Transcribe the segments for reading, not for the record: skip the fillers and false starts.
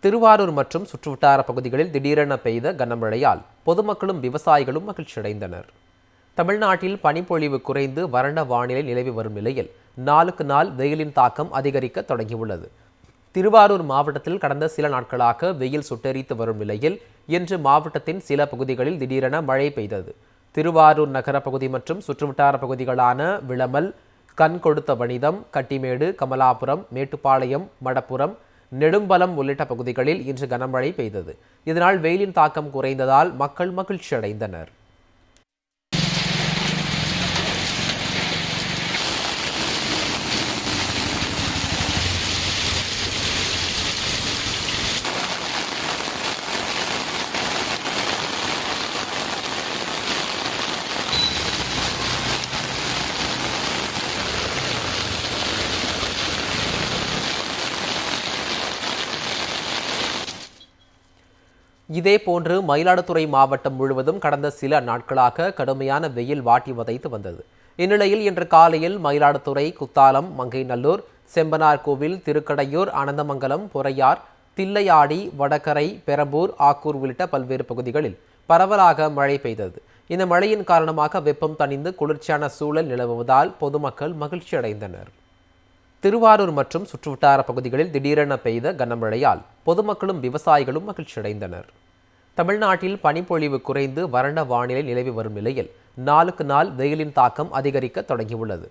திருவாரூர் மற்றும் சுற்றுவட்டார பகுதிகளில் திடீரென பெய்த கனமழையால் பொதுமக்களும் விவசாயிகளும் மகிழ்ச்சியடைந்தனர். தமிழ்நாட்டில் பனிப்பொழிவு குறைந்து வறண்ட வானிலை நிலவி வரும் நிலையில் நாளுக்கு நாள் வெயிலின் தாக்கம் அதிகரிக்க தொடங்கியுள்ளது. திருவாரூர் மாவட்டத்தில் கடந்த சில நாட்களாக வெயில் சுட்டெரித்து வரும் நிலையில் இன்று மாவட்டத்தின் சில பகுதிகளில் திடீரென மழை பெய்தது. திருவாரூர் நகர பகுதி மற்றும் சுற்றுவட்டார பகுதிகளான விளமல், கண்கொடுத்த வனிதம், கட்டிமேடு, கமலாபுரம், மேட்டுப்பாளையம், மடப்புரம், நெடும்பலம் உள்ளிட்ட பகுதிகளில் இன்று கனமழை பெய்தது. இதனால் வெயிலின் தாக்கம் குறைந்ததால் மக்கள் மகிழ்ச்சி அடைந்தனர். இதேபோன்று மயிலாடுதுறை மாவட்டம் முழுவதும் கடந்த சில நாட்களாக கடுமையான வெயில் வாட்டி வதைத்து வந்தது. இந்நிலையில் இன்று காலையில் மயிலாடுதுறை, குத்தாலம், மங்கைநல்லூர், செம்பனார்கோவில், திருக்கடையூர், அனந்தமங்கலம், பொறையார், தில்லையாடி, வடகரை, பெரம்பூர், ஆக்கூர் உள்ளிட்ட பல்வேறு பகுதிகளில் பரவலாக மழை பெய்தது. இந்த மழையின் காரணமாக வெப்பம் தணிந்து குளிர்ச்சியான சூழல் நிலவுவதால் பொதுமக்கள் மகிழ்ச்சி அடைந்தனர். திருவாரூர் மற்றும் சுற்றுவட்டார பகுதிகளில் திடீரென பெய்த கனமழையால் பொதுமக்களும் விவசாயிகளும் மகிழ்ச்சியடைந்தனர். தமிழ்நாட்டில் பனிப்பொழிவு குறைந்து வறண்ட வானிலை நிலவி வரும் நிலையில் நாளுக்கு நாள் வெயிலின் தாக்கம் அதிகரிக்க தொடங்கியுள்ளது.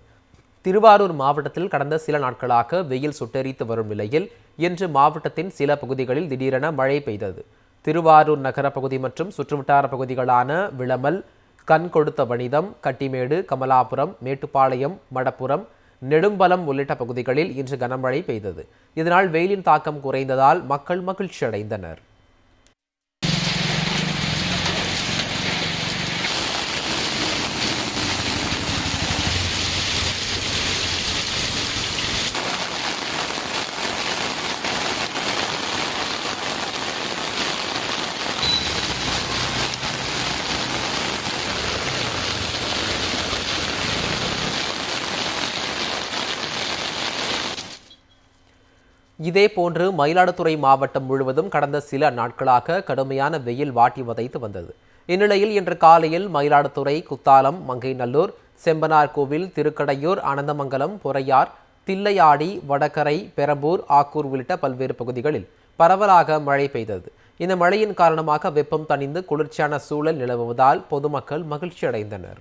திருவாரூர் மாவட்டத்தில் கடந்த சில நாட்களாக வெயில் சுட்டெரித்து வரும் நிலையில் இன்று மாவட்டத்தின் சில பகுதிகளில் திடீரென மழை பெய்தது. திருவாரூர் நகர பகுதி மற்றும் சுற்றுவட்டார பகுதிகளான விளமல், கண்கொடுத்த வனிதம், கட்டிமேடு, கமலாபுரம், மேட்டுப்பாளையம், மடப்புரம், நெடும்பலம் உள்ளிட்ட பகுதிகளில் இன்று கனமழை பெய்தது. இதனால் வெயிலின் தாக்கம் குறைந்ததால் மக்கள் மகிழ்ச்சி அடைந்தனர். இதேபோன்று மயிலாடுதுறை மாவட்டம் முழுவதும் கடந்த சில நாட்களாக கடுமையான வெயில் வாட்டி வதைத்து வந்தது. இந்நிலையில் இன்று காலையில் மயிலாடுதுறை, குத்தாலம், மங்கைநல்லூர், செம்பனார்கோவில், திருக்கடையூர், அனந்தமங்கலம், பொறையார், தில்லையாடி, வடகரை, பெரம்பூர், ஆக்கூர் உள்ளிட்ட பல்வேறு பகுதிகளில் பரவலாக மழை பெய்தது. இந்த மழையின் காரணமாக வெப்பம் தணிந்து குளிர்ச்சியான சூழல் நிலவுவதால் பொதுமக்கள் மகிழ்ச்சி அடைந்தனர்.